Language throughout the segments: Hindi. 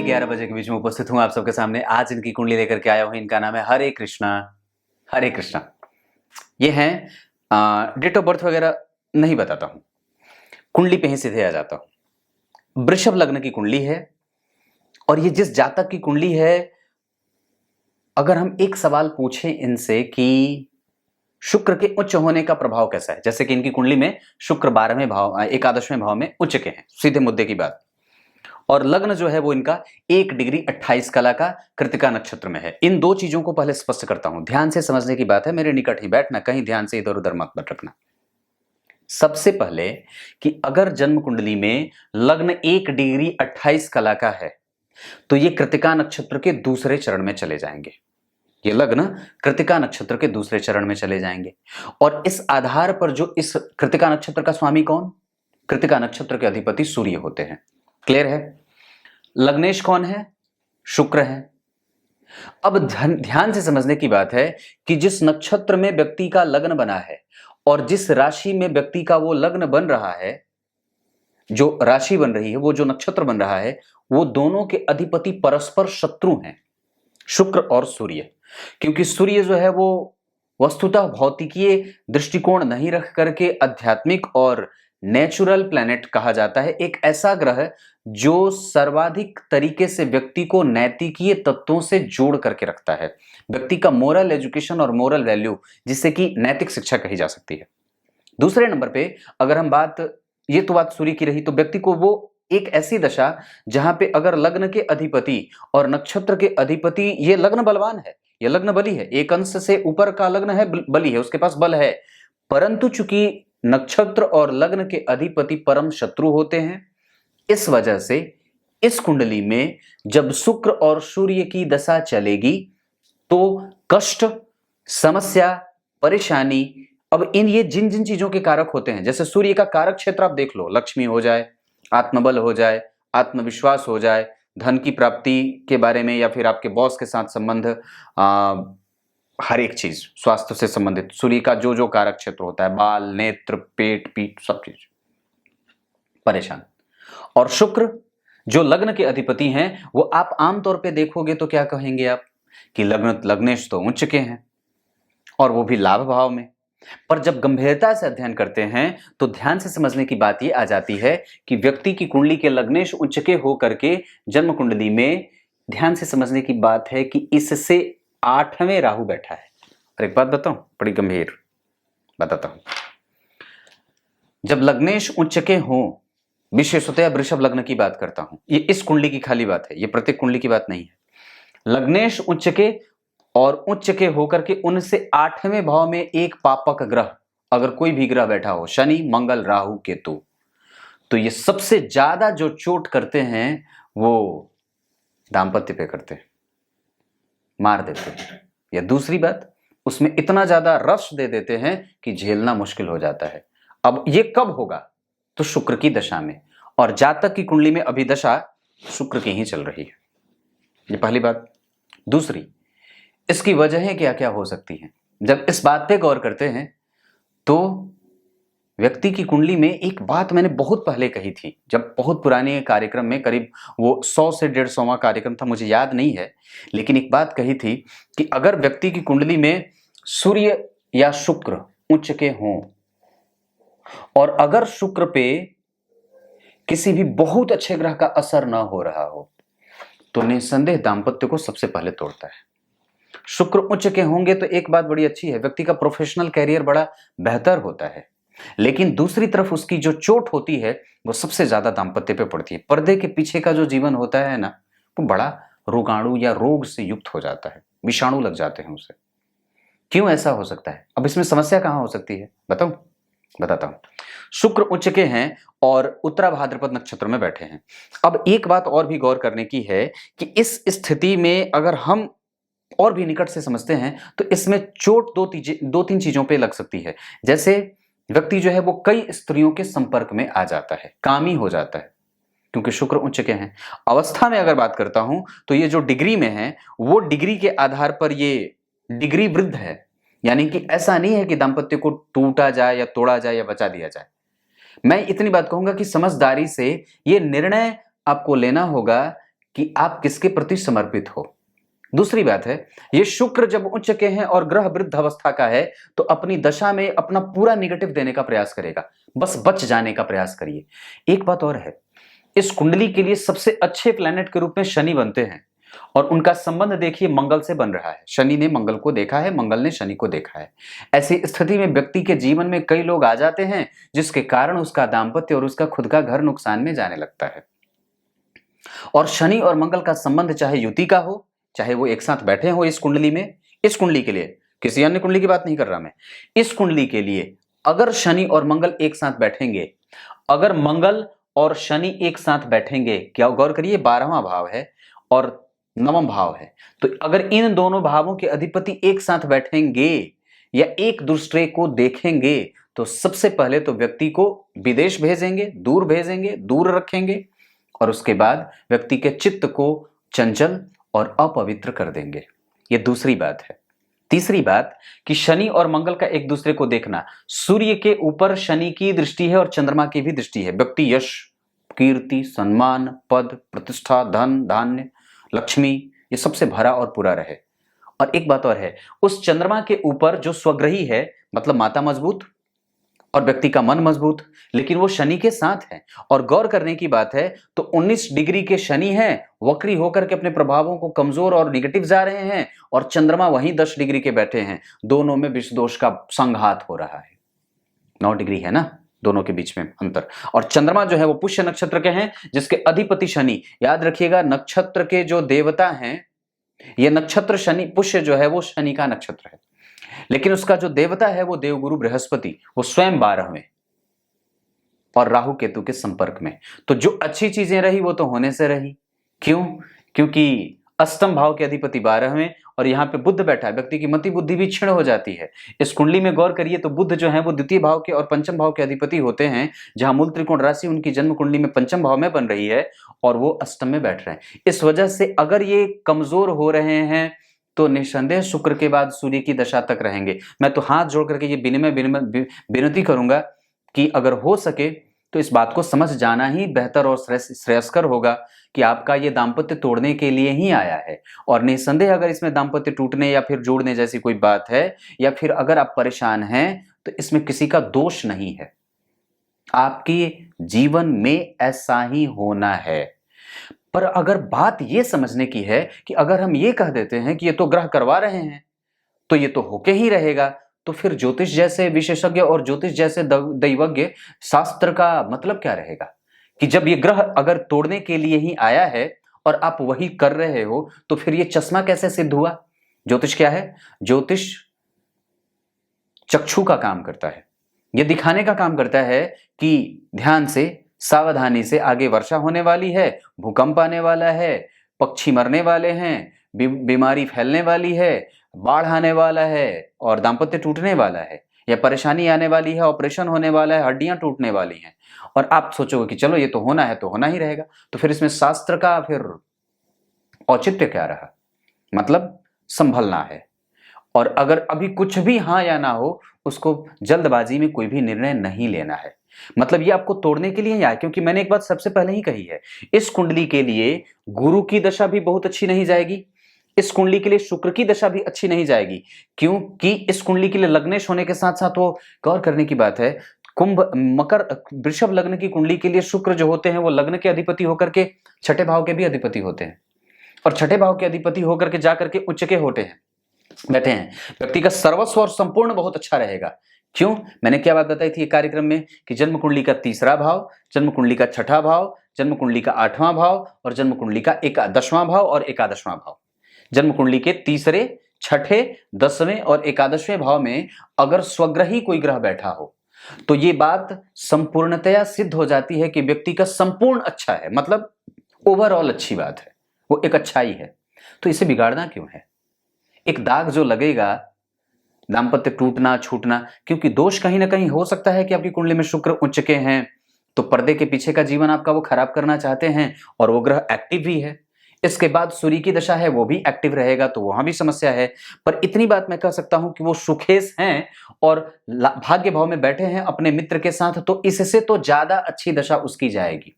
11 बजे के बीच में उपस्थित हूं आप सबके सामने। आज इनकी कुंडली लेकर के आया हूं। इनका नाम है हरे कृष्णा। हरे कृष्णा। ये हैं डेट ऑफ बर्थ वगैरह नहीं बताता हूं, कुंडली पे ही सीधे आ जाता हूं। वृषभ लग्न की कुंडली है और ये जिस जातक की कुंडली है, अगर हम एक सवाल पूछें इनसे कि शुक्र के उच्च होने का प्रभाव कैसा है, जैसे कि इनकी कुंडली में शुक्र 12वें भाव, एकादशवें भाव में उच्च के हैं, सीधे मुद्दे की बात। और लग्न जो है वो इनका 1 डिग्री 28 कला का कृतिका नक्षत्र में है। इन दो चीजों को पहले स्पष्ट करता हूं, ध्यान से समझने की बात है, मेरे निकट ही बैठना, कहीं ध्यान से इधर उधर मत भटकना। सबसे पहले कि अगर जन्म कुंडली में लग्न 1 डिग्री 28 कला का है तो ये कृतिका नक्षत्र के दूसरे चरण में चले जाएंगे। ये लग्न कृतिका नक्षत्र के दूसरे चरण में चले जाएंगे और इस आधार पर जो इस कृतिका नक्षत्र का स्वामी कौन, कृतिका नक्षत्र के अधिपति सूर्य होते हैं। क्लियर है? लग्नेश कौन है? शुक्र है। अब ध्यान से समझने की बात है कि जिस नक्षत्र में व्यक्ति का लग्न बना है और जिस राशि में व्यक्ति का वो लग्न बन रहा है, जो राशि बन रही है, वो जो नक्षत्र बन रहा है, वो दोनों के अधिपति परस्पर शत्रु हैं, शुक्र और सूर्य। क्योंकि सूर्य जो है वो वस्तुतः भौतिकीय दृष्टिकोण नहीं रख करके आध्यात्मिक और नेचुरल प्लैनेट कहा जाता है, एक ऐसा ग्रह जो सर्वाधिक तरीके से व्यक्ति को नैतिकीय तत्वों से जोड़ करके रखता है, व्यक्ति का मोरल एजुकेशन और मोरल वैल्यू, जिससे कि नैतिक शिक्षा कही जा सकती है। दूसरे नंबर पे अगर हम ये तो बात सूर्य की रही, तो व्यक्ति को वो एक ऐसी दशा जहां पे अगर लग्न के अधिपति और नक्षत्र के अधिपति, ये लग्न बलवान है, ये लग्न बली है, एक अंश से ऊपर का लग्न है, बली है, उसके पास बल है, परंतु चूंकि नक्षत्र और लग्न के अधिपति परम शत्रु होते हैं, इस वजह से इस कुंडली में जब शुक्र और सूर्य की दशा चलेगी तो कष्ट, समस्या, परेशानी, अब ये जिन जिन चीजों के कारक होते हैं, जैसे सूर्य का कारक क्षेत्र आप देख लो, लक्ष्मी हो जाए, आत्मबल हो जाए, आत्मविश्वास हो जाए, धन की प्राप्ति के बारे में, या फिर आपके बॉस के साथ संबंध, हर एक चीज स्वास्थ्य से संबंधित सूर्य का जो जो कारक क्षेत्र होता है, बाल, नेत्र, पेट, पीठ, सब चीज परेशान। और शुक्र जो लग्न के अधिपति हैं, वो आप आमतौर पे देखोगे तो क्या कहेंगे आप कि लग्नेश तो उच्च के हैं और वो भी लाभ भाव में। पर जब गंभीरता से अध्ययन करते हैं तो ध्यान से समझने की बात ये आ जाती है कि व्यक्ति की कुंडली के लग्नेश उच्च के होकर के जन्म कुंडली में, ध्यान से समझने की बात है कि इससे 8वें राहु बैठा है। और एक बात बताऊं, बड़ी गंभीर बताता हूं, जब लग्नेश उच्च के हों, विशेषतया वृषभ लग्न की बात करता हूं, ये इस कुंडली की खाली बात है, ये प्रत्येक कुंडली की बात नहीं है। लग्नेश उच्च के और उच्च के होकर के उनसे 8वें भाव में एक पापक ग्रह, अगर कोई भी ग्रह बैठा हो, शनि, मंगल, राहु, केतु, तो ये सबसे ज्यादा जो चोट करते हैं वो दांपत्य पे करते हैं, मार देते हैं। या दूसरी बात, उसमें इतना ज्यादा रस दे देते हैं कि झेलना मुश्किल हो जाता है। अब ये कब होगा? तो शुक्र की दशा में, और जातक की कुंडली में अभी दशा शुक्र की ही चल रही है। ये पहली बात। दूसरी, इसकी वजहें क्या क्या हो सकती हैं? जब इस बात पे गौर करते हैं तो व्यक्ति की कुंडली में एक बात मैंने बहुत पहले कही थी, जब बहुत पुराने कार्यक्रम में, करीब वो 100 से 150वां कार्यक्रम था, मुझे याद नहीं है, लेकिन एक बात कही थी कि अगर व्यक्ति की कुंडली में सूर्य या शुक्र उच्च के हों और अगर शुक्र पे किसी भी बहुत अच्छे ग्रह का असर ना हो रहा हो तो निसंदेह दांपत्य को सबसे पहले तोड़ता है। शुक्र उच्च के होंगे तो एक बात बड़ी अच्छी है, व्यक्ति का प्रोफेशनल कैरियर बड़ा बेहतर होता है, लेकिन दूसरी तरफ उसकी जो चोट होती है वो सबसे ज्यादा दांपत्य पे पड़ती है। पर्दे के पीछे का जो जीवन होता है ना, वो बड़ा रोगाणु या रोग से युक्त हो जाता है, विषाणु लग जाते हैं उसे। क्यों ऐसा हो सकता है? अब इसमें समस्या कहां हो सकती है बताऊं? बताता हूं। शुक्र उच्च के हैं और उत्तरा भाद्रपद नक्षत्र में बैठे हैं। अब एक बात और भी गौर करने की है कि इस स्थिति में अगर हम और भी निकट से समझते हैं तो इसमें चोट दो तीन चीजों पे लग सकती है। जैसे व्यक्ति जो है वो कई स्त्रियों के संपर्क में आ जाता है, कामी हो जाता है, क्योंकि शुक्र उच्च के हैं। अवस्था में अगर बात करता हूं तो ये जो डिग्री में है वो डिग्री के आधार पर ये डिग्री वृद्ध है, यानी कि ऐसा नहीं है कि दाम्पत्य को टूटा जाए या तोड़ा जाए या बचा दिया जाए। मैं इतनी बात कहूंगा कि समझदारी से ये निर्णय आपको लेना होगा कि आप किसके प्रति समर्पित हो। दूसरी बात है, ये शुक्र जब उच्च के हैं और ग्रह वृद्ध अवस्था का है तो अपनी दशा में अपना पूरा निगेटिव देने का प्रयास करेगा, बस बच जाने का प्रयास करिए। एक बात और है, इस कुंडली के लिए सबसे अच्छे प्लैनेट के रूप में शनि बनते हैं और उनका संबंध देखिए मंगल से बन रहा है। शनि ने मंगल को देखा है, मंगल ने शनि को देखा है। ऐसी स्थिति में व्यक्ति के जीवन में कई लोग आ जाते हैं जिसके कारण उसका दाम्पत्य और उसका खुद का घर नुकसान में जाने लगता है। और शनि और मंगल का संबंध चाहे युति का हो, चाहे वो एक साथ बैठे हो इस कुंडली में, इस कुंडली के लिए, किसी अन्य कुंडली की बात नहीं कर रहा मैं, इस कुंडली के लिए अगर शनि और मंगल एक साथ बैठेंगे, अगर मंगल और शनि एक साथ बैठेंगे, क्या गौर करिए 12वां भाव है और 9वां भाव है, तो अगर इन दोनों भावों के अधिपति एक साथ बैठेंगे या एक दूसरे को देखेंगे तो सबसे पहले तो व्यक्ति को विदेश भेजेंगे, दूर रखेंगे और उसके बाद व्यक्ति के चित्त को चंचल और अपवित्र कर देंगे। यह दूसरी बात है। तीसरी बात कि शनि और मंगल का एक दूसरे को देखना, सूर्य के ऊपर शनि की दृष्टि है और चंद्रमा की भी दृष्टि है। व्यक्ति यश, कीर्ति, सम्मान, पद, प्रतिष्ठा, धन, धान्य, लक्ष्मी, ये सबसे भरा और पूरा रहे। और एक बात और है, उस चंद्रमा के ऊपर जो स्वग्रही है, मतलब माता मजबूत और व्यक्ति का मन मजबूत, लेकिन वो शनि के साथ है। और गौर करने की बात है तो 19 डिग्री के शनि हैं, वक्री होकर के अपने प्रभावों को कमजोर और निगेटिव जा रहे हैं, और चंद्रमा वहीं 10 डिग्री के बैठे हैं। दोनों में विष दोष का संघात हो रहा है। 9 डिग्री है ना दोनों के बीच में अंतर। और चंद्रमा जो है वो पुष्य नक्षत्र के हैं जिसके अधिपति शनि, याद रखिएगा नक्षत्र के जो देवता हैं, ये नक्षत्र शनि, पुष्य जो है वो शनि का नक्षत्र है, लेकिन उसका जो देवता है वो देवगुरु बृहस्पति, वो स्वयं 12वें और राहु केतु के संपर्क में। तो जो अच्छी चीजें रही वो तो होने से रही। क्यों? क्योंकि अष्टम भाव के अधिपति 12वें और यहाँ पे बुध बैठा है, व्यक्ति की मति बुद्धि भी क्षीण हो जाती है। इस कुंडली में गौर करिए तो बुध जो है वो द्वितीय भाव के और पंचम भाव के अधिपति होते हैं, जहां मूल त्रिकोण राशि उनकी जन्म कुंडली में पंचम भाव में बन रही है और वो अष्टम में बैठ रहे हैं। इस वजह से अगर ये कमजोर हो रहे हैं तो निसंदेह शुक्र के बाद सूर्य की दशा तक रहेंगे। मैं तो हाथ जोड़ करके ये विनती करूंगा कि अगर हो सके तो इस बात को समझ जाना ही बेहतर और श्रेयस्कर होगा कि आपका ये दाम्पत्य तोड़ने के लिए ही आया है। और निसंदेह अगर इसमें दाम्पत्य टूटने या फिर जोड़ने जैसी कोई बात है या फिर अगर आप परेशान हैं तो इसमें किसी का दोष नहीं है, आपके जीवन में ऐसा ही होना है। पर अगर बात ये समझने की है कि अगर हम ये कह देते हैं कि ये तो ग्रह करवा रहे हैं तो ये तो होके ही रहेगा, तो फिर ज्योतिष जैसे विशेषज्ञ और ज्योतिष जैसे दैवज्ञ शास्त्र का मतलब क्या रहेगा? कि जब ये ग्रह अगर तोड़ने के लिए ही आया है और आप वही कर रहे हो तो फिर ये चश्मा कैसे सिद्ध हुआ? ज्योतिष क्या है? ज्योतिष चक्षु का काम करता है, ये दिखाने का काम करता है कि ध्यान से, सावधानी से, आगे वर्षा होने वाली है, भूकंप आने वाला है, पक्षी मरने वाले हैं, बीमारी फैलने वाली है, बाढ़ आने वाला है और दाम्पत्य टूटने वाला है, या परेशानी आने वाली है, ऑपरेशन होने वाला है, हड्डियां टूटने वाली हैं, और आप सोचोगे कि चलो ये तो होना है तो होना ही रहेगा। तो फिर इसमें शास्त्र का फिर औचित्य क्या रहा? मतलब संभलना है। और अगर अभी कुछ भी हाँ या ना हो, उसको जल्दबाजी में कोई भी निर्णय नहीं लेना है। मतलब ये आपको तोड़ने के लिए ही आया, क्योंकि मैंने एक बात सबसे पहले ही कही है, इस कुंडली के लिए गुरु की दशा भी बहुत अच्छी नहीं जाएगी, इस कुंडली के लिए शुक्र की दशा भी अच्छी नहीं जाएगी। क्योंकि इस कुंडली के लिए लग्नेश होने के साथ साथ, वो गौर करने की बात है, कुंभ, मकर, वृषभ लग्न की कुंडली के लिए शुक्र जो होते हैं वो लग्न के अधिपति होकर के छठे भाव के भी अधिपति होते हैं, और छठे भाव के अधिपति होकर के जाकर के उच्च के होते हैं, बैठे हैं। व्यक्ति का सर्वस्व और संपूर्ण बहुत अच्छा रहेगा। क्यों? मैंने क्या बात बताई थी कार्यक्रम में कि जन्म कुंडली का तीसरा भाव, जन्म कुंडली का छठा भाव, जन्म कुंडली का 8वां भाव और जन्म कुंडली का 10वां भाव और 11वां भाव। जन्म कुंडली के तीसरे, छठे, 10वें और 11वें भाव में अगर स्वग्रही कोई ग्रह बैठा हो तो ये बात संपूर्णतया सिद्ध हो जाती है कि व्यक्ति का संपूर्ण अच्छा है, मतलब ओवरऑल अच्छी बात है, वो एक अच्छाई है। तो इसे बिगाड़ना क्यों है? एक दाग जो लगेगा, दाम्पत्य टूटना, छूटना, क्योंकि दोष कहीं ना कहीं हो सकता है कि आपकी कुंडली में शुक्र उच्च के हैं, तो पर्दे के पीछे का जीवन आपका वो खराब करना चाहते हैं, और वो ग्रह एक्टिव भी है। इसके बाद सूर्य की दशा है, वो भी एक्टिव रहेगा, तो वहां भी समस्या है। पर इतनी बात मैं कह सकता हूं कि वो सुखेश हैं और भाग्य भाव में बैठे हैं अपने मित्र के साथ, तो इससे तो ज्यादा अच्छी दशा उसकी जाएगी,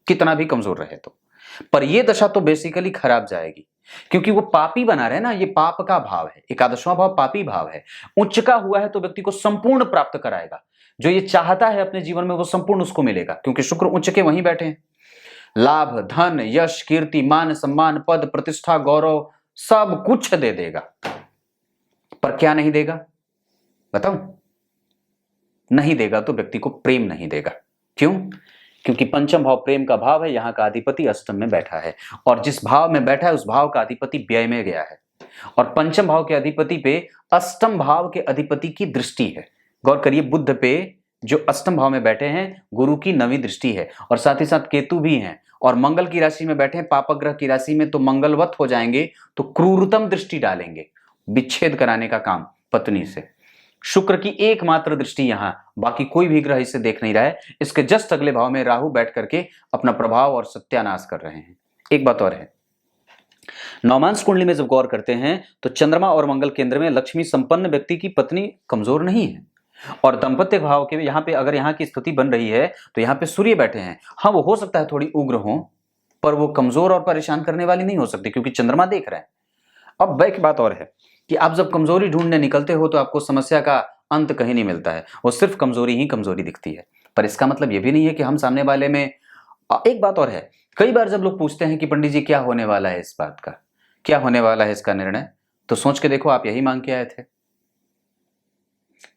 कितना भी कमजोर रहे तो। पर ये दशा तो बेसिकली खराब जाएगी, क्योंकि वो पापी बना रहे ना, ये पाप का भाव है, एकादशवां भाव पापी भाव है। उच्च का हुआ है तो व्यक्ति को संपूर्ण प्राप्त कराएगा, जो ये चाहता है अपने जीवन में वो संपूर्ण उसको मिलेगा, क्योंकि शुक्र उच्च के वहीं बैठे हैं। लाभ, धन, यश, कीर्ति, मान, सम्मान, पद, प्रतिष्ठा, गौरव सब कुछ दे देगा। पर क्या नहीं देगा बताऊं? नहीं देगा तो व्यक्ति को प्रेम नहीं देगा। क्यों? क्योंकि पंचम भाव प्रेम का भाव है, यहां का अधिपति अष्टम में बैठा है, और जिस भाव में बैठा है उस भाव का अधिपति व्यय में गया है, और पंचम भाव के अधिपति पे अष्टम भाव के अधिपति की दृष्टि है। गौर करिए, बुध पे जो अष्टम भाव में बैठे हैं गुरु की 9वीं दृष्टि है, और साथ ही साथ केतु भी हैं, और मंगल की राशि में बैठे हैं, पापग्रह की राशि में, तो मंगलवत हो जाएंगे, तो क्रूरतम दृष्टि डालेंगे, विच्छेद कराने का काम पत्नी से। शुक्र की एकमात्र दृष्टि यहां, बाकी कोई भी ग्रह इसे देख नहीं रहा है। इसके जस्ट अगले भाव में राहु बैठ करके अपना प्रभाव और सत्यानाश कर रहे हैं। एक बात और है, नवमांश कुंडली में जब गौर करते हैं तो चंद्रमा और मंगल केंद्र में लक्ष्मी संपन्न व्यक्ति की पत्नी कमजोर नहीं है, और दाम्पत्य भाव के यहाँ पे अगर यहाँ की स्थिति बन रही है तो यहाँ पे सूर्य बैठे हैं। हाँ, वो हो सकता है थोड़ी उग्र हो, पर वो कमजोर और परेशान करने वाली नहीं हो सकती, क्योंकि चंद्रमा देख रहे हैं। अब एक बात और है कि आप जब कमजोरी ढूंढने निकलते हो तो आपको समस्या का अंत कहीं नहीं मिलता है, वो सिर्फ कमजोरी ही कमजोरी दिखती है। पर इसका मतलब ये भी नहीं है कि हम सामने वाले में। एक बात और है, कई बार जब लोग पूछते हैं कि पंडित जी क्या होने वाला है इस बात का, क्या होने वाला है इसका निर्णय, तो सोच के देखो आप यही मांग के आए थे,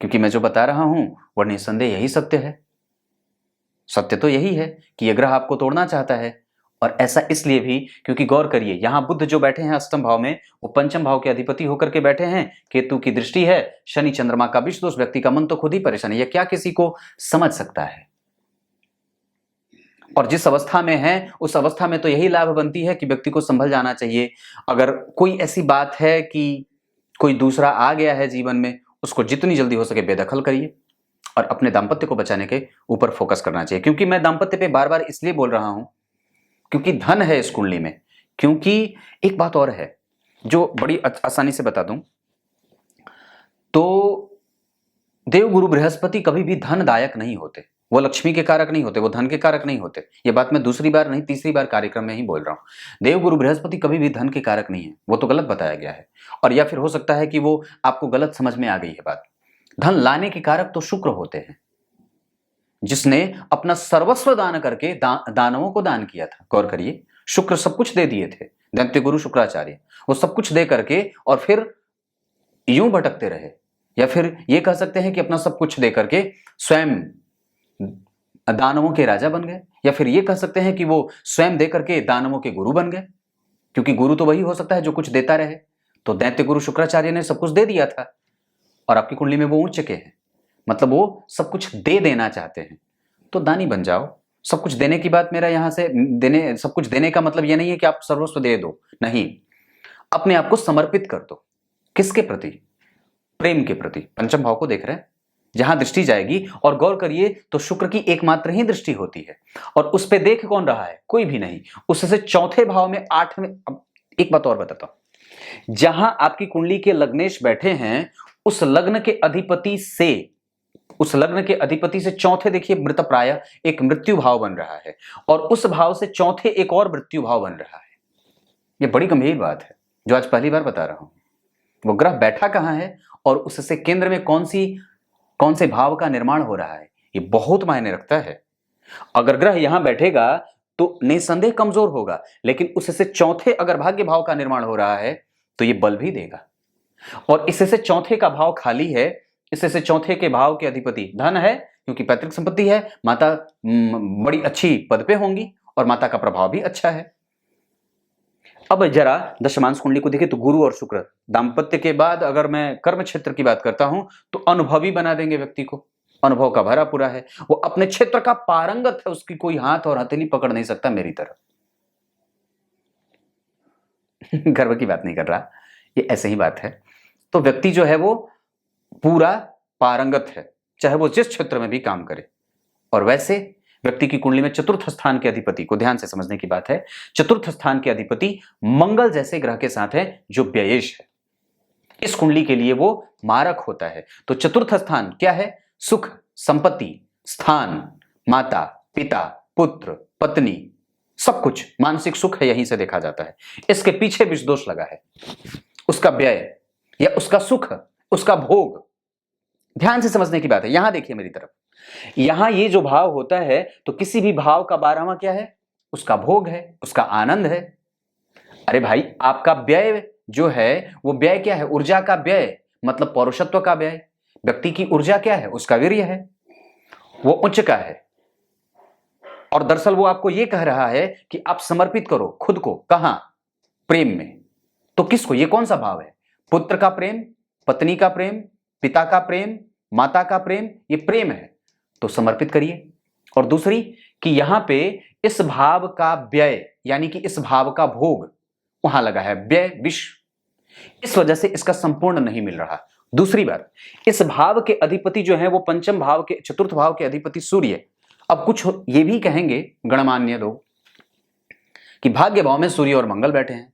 क्योंकि मैं जो बता रहा हूं वह निस्संदेह यही सत्य है। सत्य तो यही है कि यह ग्रह आपको तोड़ना चाहता है, और ऐसा इसलिए भी क्योंकि गौर करिए, यहां बुध जो बैठे हैं अष्टम भाव में, वो पंचम भाव के अधिपति होकर के बैठे हैं, केतु की दृष्टि है, शनि चंद्रमा का विष दोष, व्यक्ति का मन तो खुद ही परेशान है, यह क्या किसी को समझ सकता है। और जिस अवस्था में है उस अवस्था में तो यही लाभ बनती है कि व्यक्ति को संभल जाना चाहिए। अगर कोई ऐसी बात है कि कोई दूसरा आ गया है जीवन में, उसको जितनी जल्दी हो सके बेदखल करिए, और अपने दाम्पत्य को बचाने के ऊपर फोकस करना चाहिए। क्योंकि मैं दाम्पत्य पे बार बार इसलिए बोल रहा हूं क्योंकि धन है इस कुंडली में। क्योंकि एक बात और है जो बड़ी आसानी से बता दूं, तो देव गुरु बृहस्पति कभी भी धनदायक नहीं होते, वो लक्ष्मी के कारक नहीं होते, वो धन के कारक नहीं होते। ये बात मैं दूसरी बार नहीं तीसरी बार कार्यक्रम में ही बोल रहा हूं। देव गुरु बृहस्पति कभी भी धन के कारक नहीं है, वो तो गलत बताया गया है, और या फिर हो सकता है कि वो आपको गलत समझ में आ गई है बात। धन लाने के कारक तो शुक्र होते हैं, जिसने अपना सर्वस्व दान करके दानवों को दान किया था। गौर करिए, शुक्र सब कुछ दे दिए थे, दैत्य गुरु शुक्राचार्य, वो सब कुछ दे करके और फिर यूं भटकते रहे, या फिर ये कह सकते हैं कि अपना सब कुछ दे करके स्वयं दानवों के राजा बन गए, या फिर ये कह सकते हैं कि वो स्वयं दे करके दानवों के गुरु बन गए, क्योंकि गुरु तो वही हो सकता है जो कुछ देता रहे। तो दैत्य गुरु शुक्राचार्य ने सब कुछ दे दिया था, और आपकी कुंडली में वो उच्च के हैं, मतलब वो सब कुछ दे देना चाहते हैं। तो दानी बन जाओ। सब कुछ देने की बात मेरा यहां से देने, सब कुछ देने का मतलब ये नहीं है कि आप सर्वस्व दे दो, नहीं, अपने आप को समर्पित कर दो। किसके प्रति? प्रेम के प्रति। पंचम भाव को देख रहे हैं, जहां दृष्टि जाएगी, और गौर करिए तो शुक्र की एकमात्र ही दृष्टि होती है, और उस पे देख कौन रहा है? कोई भी नहीं। उससे चौथे भाव में, आठवें। अब एक बात और बताता हूं, जहां आपकी कुंडली के लग्नेश बैठे हैं उस लग्न के अधिपति से, उस लग्न के अधिपति से चौथे देखिए मृत प्राय एक मृत्यु भाव बन रहा है, और उस भाव से चौथे एक और मृत्यु भाव बन रहा है। यह बड़ी गंभीर बात है जो आज पहली बार बता रहा हूं। वो ग्रह बैठा कहां है और उससे केंद्र में कौन से भाव का निर्माण हो रहा है, ये बहुत मायने रखता है। अगर ग्रह यहां बैठेगा तो निसंदेह कमजोर होगा, लेकिन उससे चौथे अगर भाग्य भाव का निर्माण हो रहा है तो ये बल भी देगा। और इससे चौथे का भाव खाली है, इससे चौथे के भाव के अधिपति धन है, क्योंकि पैतृक संपत्ति है, माता बड़ी अच्छी पद पे होंगी, और माता का प्रभाव भी अच्छा है। अब जरा दशमांश कुंडली को देखें तो गुरु और शुक्र दाम्पत्य के बाद, अगर मैं कर्म क्षेत्र की बात करता हूं तो अनुभवी बना देंगे व्यक्ति को, अनुभव का भरा पूरा है, वो अपने क्षेत्र का पारंगत है, उसकी कोई हाथ और हथेली पकड़ नहीं सकता मेरी तरह। गर्व की बात नहीं कर रहा, ये ऐसे ही बात है। तो व्यक्ति जो है वो पूरा पारंगत है, चाहे वो जिस क्षेत्र में भी काम करे। और वैसे व्यक्ति की कुंडली में चतुर्थ स्थान के अधिपति को ध्यान से समझने की बात है, चतुर्थ स्थान के अधिपति मंगल जैसे ग्रह के साथ है जो व्ययेश है। इस कुंडली के लिए वो मारक होता है। तो चतुर्थ स्थान क्या है? सुख, संपत्ति, स्थान, माता, पिता, पुत्र, पत्नी, सब कुछ मानसिक सुख है, यहीं से देखा जाता है। इसके पीछे विष दोष लगा है, उसका व्यय या उसका सुख, उसका भोग। ध्यान से समझने की बात है। यहां देखिए मेरी तरफ, यहां ये जो भाव होता है तो किसी भी भाव का 12वां क्या है? उसका भोग है, उसका आनंद है। अरे भाई, आपका व्यय जो है वो व्यय क्या है? ऊर्जा का व्यय, मतलब पौरुषत्व का व्यय। व्यक्ति की ऊर्जा क्या है? उसका वीर्य है, वो उच्च का है। और दरअसल वो आपको ये कह रहा है कि आप समर्पित करो खुद को। कहां? प्रेम में। तो किसको? ये कौन सा भाव है? पुत्र का प्रेम, पत्नी का प्रेम, पिता का प्रेम, माता का प्रेम, ये प्रेम है, तो समर्पित करिए। और दूसरी कि यहां पे इस भाव का व्यय यानी कि इस भाव का भोग वहां लगा है, व्यय विष, इस वजह से इसका संपूर्ण नहीं मिल रहा। दूसरी बात, इस भाव के अधिपति जो है वो पंचम भाव के, चतुर्थ भाव के अधिपति सूर्य। अब कुछ ये भी कहेंगे गणमान्य लोग कि भाग्य भाव में सूर्य और मंगल बैठे हैं,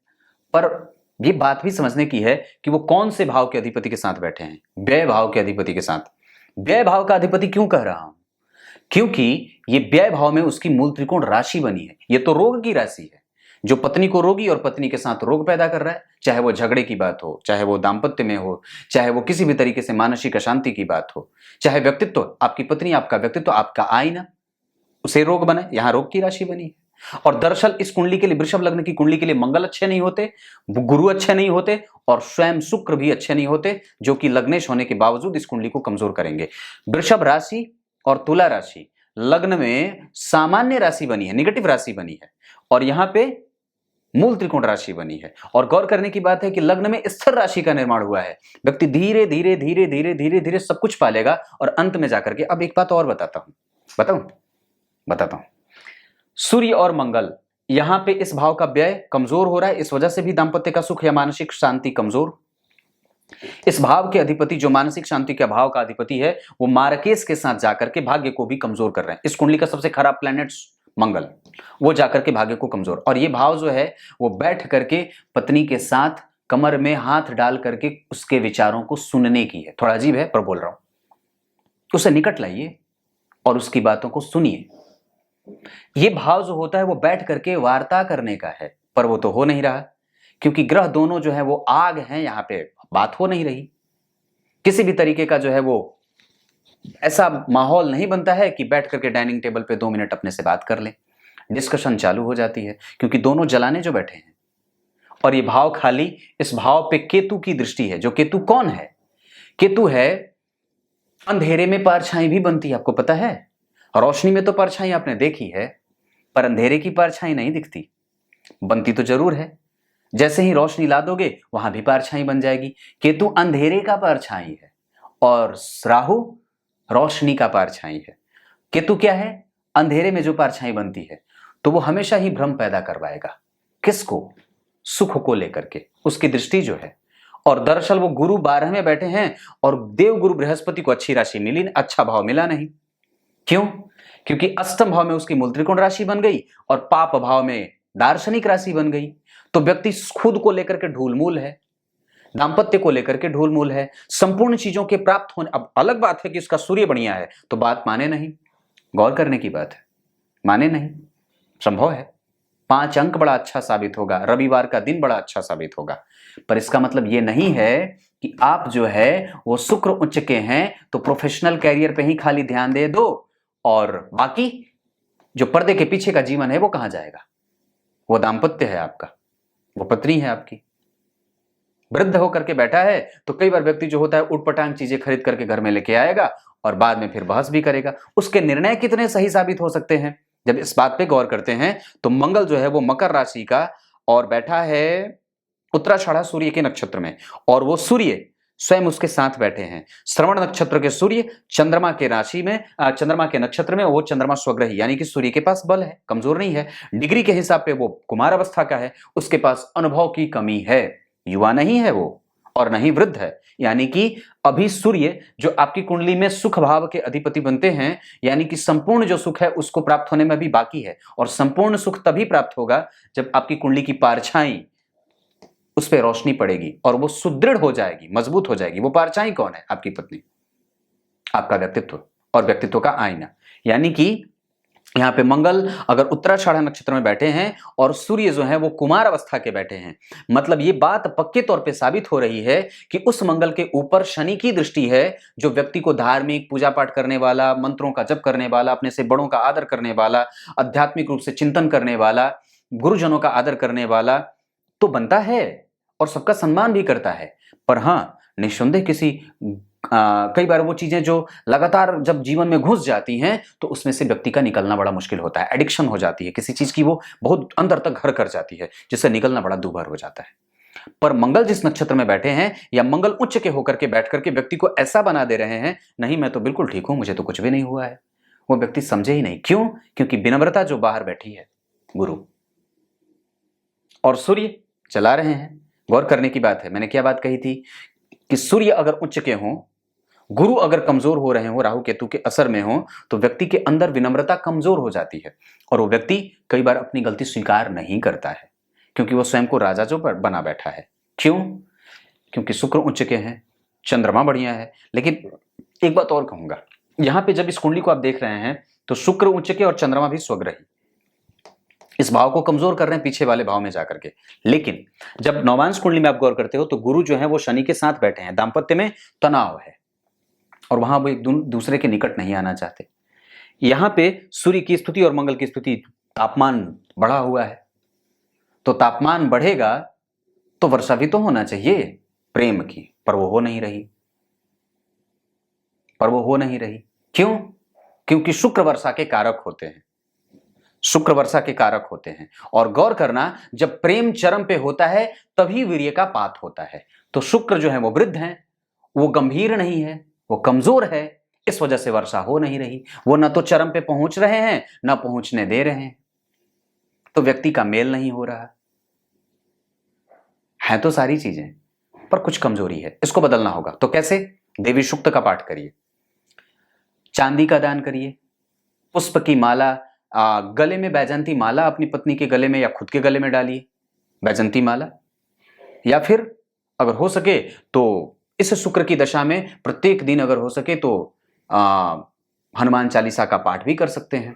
पर ये बात भी समझने की है कि वो कौन से भाव के अधिपति के साथ बैठे हैं? व्यय भाव के अधिपति के साथ। व्यय भाव का अधिपति क्यों कह रहा हूं? क्योंकि ये व्यय भाव में उसकी मूल त्रिकोण राशि बनी है। ये तो रोग की राशि है, जो पत्नी को रोगी और पत्नी के साथ रोग पैदा कर रहा है, चाहे वो झगड़े की बात हो, चाहे वो दाम्पत्य में हो, चाहे वो किसी भी तरीके से मानसिक अशांति की बात हो, चाहे व्यक्तित्व, आपकी पत्नी, आपका व्यक्तित्व, आपका आईना, उसे रोग बने। यहां रोग की राशि बनी है। और दरअसल इस कुंडली के लिए, वृषभ लग्न की कुंडली के लिए मंगल अच्छे नहीं होते, गुरु अच्छे नहीं होते, और स्वयं शुक्र भी अच्छे नहीं होते, जो कि लग्नेश होने के बावजूद इस कुंडली को कमजोर करेंगे। वृषभ राशि और तुला राशि लग्न में सामान्य राशि बनी है, निगेटिव राशि बनी है, और यहां पे मूल त्रिकोण राशि बनी है। और गौर करने की बात है कि लग्न में स्थिर राशि का निर्माण हुआ है। व्यक्ति धीरे धीरे धीरे धीरे धीरे धीरे सब कुछ पालेगा और अंत में जाकर के, अब एक बात और बताता हूं, सूर्य और मंगल, यहां पे इस भाव का व्यय कमजोर हो रहा है, इस वजह से भी दांपत्य का सुख या मानसिक शांति कमजोर। इस भाव के अधिपति, जो मानसिक शांति के भाव का अधिपति है, वो मार्केस के साथ जाकर के भाग्य को भी कमजोर कर रहे हैं। इस कुंडली का सबसे खराब प्लैनेट मंगल, वो जाकर के भाग्य को कमजोर। और ये भाव जो है वो बैठ करके पत्नी के साथ कमर में हाथ डाल करके उसके विचारों को सुनने की है। थोड़ा अजीब है पर बोल रहा हूं, उसे निकट लाइए और उसकी बातों को सुनिए। ये भाव जो होता है वो बैठ करके वार्ता करने का है, पर वो तो हो नहीं रहा, क्योंकि ग्रह दोनों जो है वो आग हैं, यहां पे बात हो नहीं रही। किसी भी तरीके का जो है वो ऐसा माहौल नहीं बनता है कि बैठ करके डाइनिंग टेबल पे 2 मिनट अपने से बात कर ले। डिस्कशन चालू हो जाती है, क्योंकि दोनों जलाने जो बैठे हैं। और ये भाव खाली, इस भाव पे केतु की दृष्टि है। जो केतु कौन है? केतु है, अंधेरे में परछाई भी बनती है, आपको पता है। रोशनी में तो परछाई आपने देखी है, पर अंधेरे की परछाई नहीं दिखती, बनती तो जरूर है। जैसे ही रोशनी ला दोगे वहां भी परछाई बन जाएगी। केतु अंधेरे का परछाई है और राहु रोशनी का परछाई है। केतु क्या है? अंधेरे में जो परछाई बनती है, तो वो हमेशा ही भ्रम पैदा करवाएगा। किसको? सुख को लेकर के, उसकी दृष्टि जो है। और दरअसल वो गुरु 12 में बैठे हैं और देव गुरु बृहस्पति को अच्छी राशि मिली, अच्छा भाव मिला नहीं। क्यों? क्योंकि अष्टम भाव में उसकी मूल त्रिकोण राशि बन गई और पाप भाव में दार्शनिक राशि बन गई। तो व्यक्ति खुद को लेकर के ढूलमूल है, दाम्पत्य को लेकर के ढूलमूल है, संपूर्ण चीजों के प्राप्त होने। अब अलग बात है कि इसका सूर्य बढ़िया है तो बात माने नहीं, गौर करने की बात है, माने नहीं, संभव है। 5 अंक बड़ा अच्छा साबित होगा, रविवार का दिन बड़ा अच्छा साबित होगा, पर इसका मतलब ये नहीं है कि आप जो है वो शुक्र उच्च के हैं तो प्रोफेशनल कैरियर पे ही खाली ध्यान दे दो, और बाकी जो पर्दे के पीछे का जीवन है वो कहां जाएगा? वो दाम्पत्य है आपका, वो पत्नी है आपकी। वृद्ध होकर के बैठा है तो कई बार व्यक्ति जो होता है उटपटांग चीजें खरीद करके घर में लेके आएगा और बाद में फिर बहस भी करेगा। उसके निर्णय कितने सही साबित हो सकते हैं? जब इस बात पे गौर करते हैं तो मंगल जो है वो मकर राशि का और बैठा है उत्तराषाढ़ा सूर्य के नक्षत्र में, और वो सूर्य स्वयं उसके साथ बैठे हैं। श्रवण नक्षत्र के सूर्य चंद्रमा के राशि में, चंद्रमा के नक्षत्र में, वो चंद्रमा स्वग्रही यानी कि सूर्य के पास बल है, कमजोर नहीं है। डिग्री के हिसाब पे वो कुमार अवस्था का है, उसके पास अनुभव की कमी है, युवा नहीं है वो और नहीं वृद्ध है। यानी कि अभी सूर्य जो आपकी कुंडली में सुख भाव के अधिपति बनते हैं, यानी कि संपूर्ण जो सुख है उसको प्राप्त होने में भी बाकी है। और संपूर्ण सुख तभी प्राप्त होगा जब आपकी कुंडली की परछाई, उस पर रोशनी पड़ेगी और वो सुदृढ़ हो जाएगी, मजबूत हो जाएगी। वो परछाई कौन है? आपकी पत्नी, आपका व्यक्तित्व और व्यक्तित्व का आईना। यानी कि यहाँ पे मंगल अगर उत्तराषाढ़ नक्षत्र में बैठे हैं और सूर्य जो है वो कुमार अवस्था के बैठे हैं, मतलब ये बात पक्के तौर पे साबित हो रही है कि उस मंगल के ऊपर शनि की दृष्टि है, जो व्यक्ति को धार्मिक पूजा पाठ करने वाला, मंत्रों का जप करने वाला, अपने से बड़ों का आदर करने वाला, आध्यात्मिक रूप से चिंतन करने वाला, गुरुजनों का आदर करने वाला तो बनता है और सबका सम्मान भी करता है। पर हाँ, निस्संदेह कई बार वो चीजें जो लगातार जब जीवन में घुस जाती हैं तो उसमें से व्यक्ति का निकलना बड़ा मुश्किल होता है। एडिक्शन हो जाती है किसी चीज की, वो बहुत अंदर तक घर कर जाती है, जिससे निकलना बड़ा दूभर हो जाता है। पर मंगल जिस नक्षत्र में बैठे हैं या मंगल उच्च के होकर के बैठ करके व्यक्ति को ऐसा बना दे रहे हैं, नहीं मैं तो बिल्कुल ठीक हूं, मुझे तो कुछ भी नहीं हुआ है, वो व्यक्ति समझे ही नहीं। क्यों? क्योंकि विनम्रता जो बाहर बैठी है गुरु और सूर्य चला रहे हैं। गौर करने की बात है, मैंने क्या बात कही थी कि सूर्य अगर उच्च के हों, गुरु अगर कमजोर हो रहे हो, राहु केतु के असर में हो, तो व्यक्ति के अंदर विनम्रता कमजोर हो जाती है और वो व्यक्ति कई बार अपनी गलती स्वीकार नहीं करता है, क्योंकि वो स्वयं को राजा जो बना बैठा है। क्यों? क्योंकि शुक्र उच्च के हैं, चंद्रमा बढ़िया है। लेकिन एक बात और कहूंगा, यहां पे जब इस कुंडली को आप देख रहे हैं तो शुक्र उच्च के और चंद्रमा भी स्वग्रही, इस भाव को कमजोर कर रहे हैं पीछे वाले भाव में जाकर के। लेकिन जब नौमांश कुंडली में आप गौर करते हो तो गुरु जो है वो शनि के साथ बैठे हैं, दाम्पत्य में तनाव है और वहां वो एक दूसरे के निकट नहीं आना चाहते। यहां पे सूर्य की स्थिति और मंगल की स्थिति, तापमान बढ़ा हुआ है, तो तापमान बढ़ेगा तो वर्षा भी तो होना चाहिए प्रेम की, पर वो हो नहीं रही, क्यों? क्योंकि शुक्र वर्षा के कारक होते हैं, शुक्र वर्षा के कारक होते हैं। और गौर करना, जब प्रेम चरम पे होता है तभी वीर्य का पात होता है। तो शुक्र जो है वो वृद्ध है, वो गंभीर नहीं है, वो कमजोर है, इस वजह से वर्षा हो नहीं रही। वो न तो चरम पे पहुंच रहे हैं न पहुंचने दे रहे हैं, तो व्यक्ति का मेल नहीं हो रहा है। तो सारी चीजें, पर कुछ कमजोरी है, इसको बदलना होगा। तो कैसे? देवी सूक्त का पाठ करिए, चांदी का दान करिए, पुष्प की माला, गले में बैजंती माला अपनी पत्नी के गले में या खुद के गले में डालिए बैजंती माला, या फिर अगर हो सके तो इस शुक्र की दशा में प्रत्येक दिन अगर हो सके तो हनुमान चालीसा का पाठ भी कर सकते हैं,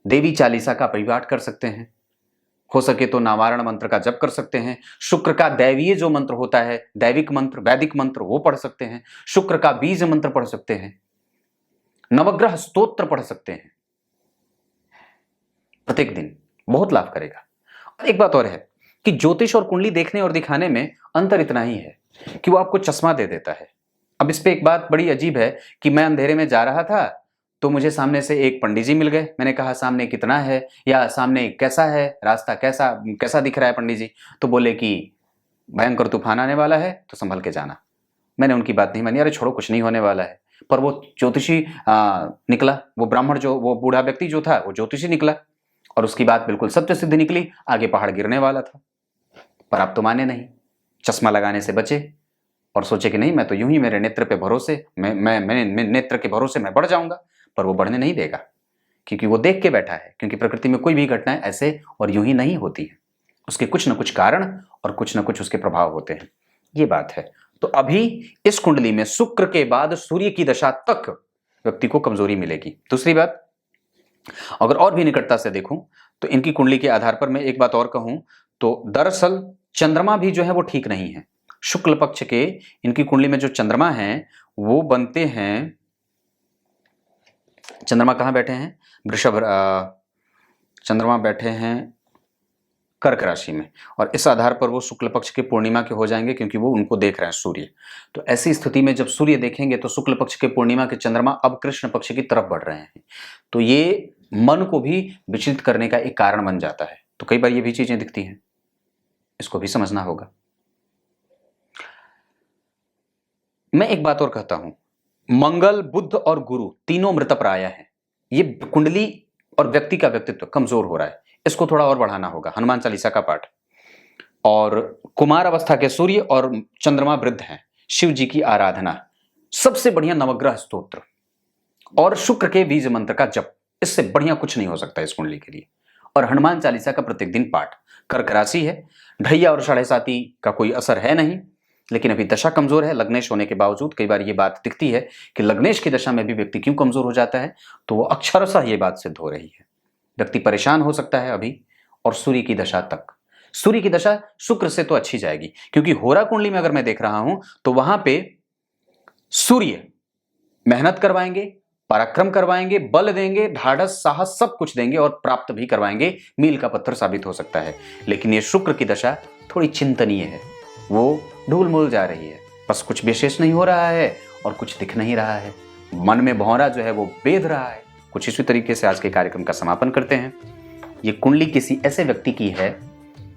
देवी चालीसा का परिपाठ कर सकते हैं, हो सके तो नावारण मंत्र का जप कर सकते हैं, शुक्र का दैवीय जो मंत्र होता है, दैविक मंत्र, वैदिक मंत्र, वो पढ़ सकते हैं, शुक्र का बीज मंत्र पढ़ सकते हैं, नवग्रह स्तोत्र पढ़ सकते हैं प्रत्येक दिन, बहुत लाभ करेगा। और एक बात और है कि ज्योतिष और कुंडली देखने और दिखाने में अंतर इतना ही है कि वो आपको चश्मा दे देता है। अब इस पे एक बात बड़ी अजीब है कि मैं अंधेरे में जा रहा था तो मुझे सामने से एक पंडित जी मिल गए, मैंने कहा सामने कितना है या सामने कैसा है, रास्ता कैसा दिख रहा है पंडित जी? तो बोले कि भयंकर तूफान आने वाला है तो संभल के जाना। मैंने उनकी बात नहीं मानी, अरे छोड़ो कुछ नहीं होने वाला है। पर वो ज्योतिषी निकला, वो ब्राह्मण जो, वो बूढ़ा व्यक्ति जो था वो ज्योतिषी निकला और उसकी बात बिल्कुल सत्य सिद्ध निकली, आगे पहाड़ गिरने वाला था। पर आप तो माने नहीं, चश्मा लगाने से बचे और सोचे कि नहीं मैं तो यूं ही मेरे नेत्र पे भरोसे, मैं नेत्र के भरोसे मैं बढ़ जाऊंगा। पर वो बढ़ने नहीं देगा, क्योंकि वो देख के बैठा है। क्योंकि प्रकृति में कोई भी घटनाएं ऐसे और यूं ही नहीं होती है, उसके कुछ न कुछ कारण और कुछ न कुछ उसके प्रभाव होते हैं, ये बात है। तो अभी इस कुंडली में शुक्र के बाद सूर्य की दशा तक व्यक्ति को कमजोरी मिलेगी। दूसरी बात, अगर और भी निकटता से देखूं तो इनकी कुंडली के आधार पर मैं एक बात और कहूं तो दरअसल चंद्रमा भी जो है वो ठीक नहीं है। शुक्ल पक्ष के इनकी कुंडली में जो चंद्रमा है वो बनते हैं, चंद्रमा कहां बैठे हैं? चंद्रमा बैठे हैं कर्क राशि में, और इस आधार पर वो शुक्ल पक्ष के पूर्णिमा के हो जाएंगे, क्योंकि वो उनको देख रहे हैं सूर्य। तो ऐसी स्थिति में जब सूर्य देखेंगे तो शुक्ल पक्ष के पूर्णिमा के चंद्रमा अब कृष्ण पक्ष की तरफ बढ़ रहे हैं, तो ये मन को भी विचलित करने का एक कारण बन जाता है। तो कई बार ये भी चीजें दिखती हैं, इसको भी समझना होगा। मैं एक बात और कहता हूं, मंगल, बुध और गुरु तीनों मृतप्राय हैं। ये कुंडली और व्यक्ति का व्यक्तित्व कमजोर हो रहा है, इसको थोड़ा और बढ़ाना होगा। हनुमान चालीसा का पाठ, और कुमार अवस्था के सूर्य और चंद्रमा वृद्ध हैं, शिव जी की आराधना, सबसे बढ़िया नवग्रह स्तोत्र और शुक्र के बीज मंत्र का जप, इससे बढ़िया कुछ नहीं हो सकता इस कुंडली के लिए। और हनुमान चालीसा का प्रत्येक दिन पाठ। कर्क राशि है, ढैया और साढ़े साती का कोई असर है नहीं, लेकिन अभी दशा कमजोर है लग्नेश होने के बावजूद। कई बार ये बात दिखती है कि लग्नेश की दशा में भी व्यक्ति क्यों कमजोर हो जाता है, तो वो अक्षरशः ये बात सिद्ध हो रही है। व्यक्ति परेशान हो सकता है अभी, और सूर्य की दशा तक। सूर्य की दशा शुक्र से तो अच्छी जाएगी, क्योंकि होरा कुंडली में अगर मैं देख रहा हूं तो वहां पे सूर्य मेहनत करवाएंगे, पराक्रम करवाएंगे, बल देंगे, ढाढ़स साहस सब कुछ देंगे और प्राप्त भी करवाएंगे, मील का पत्थर साबित हो सकता है। लेकिन ये शुक्र की दशा थोड़ी चिंतनीय है, वो ढूल मूल जा रही है, बस कुछ विशेष नहीं हो रहा है और कुछ दिख नहीं रहा है, मन में भौरा जो है वो बेध रहा है। कुछ इसी तरीके से आज के कार्यक्रम का समापन करते हैं। ये कुंडली किसी ऐसे व्यक्ति की है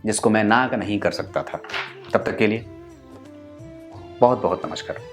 जिसको मैं ना नहीं कर सकता था। तब तक के लिए बहुत बहुत नमस्कार।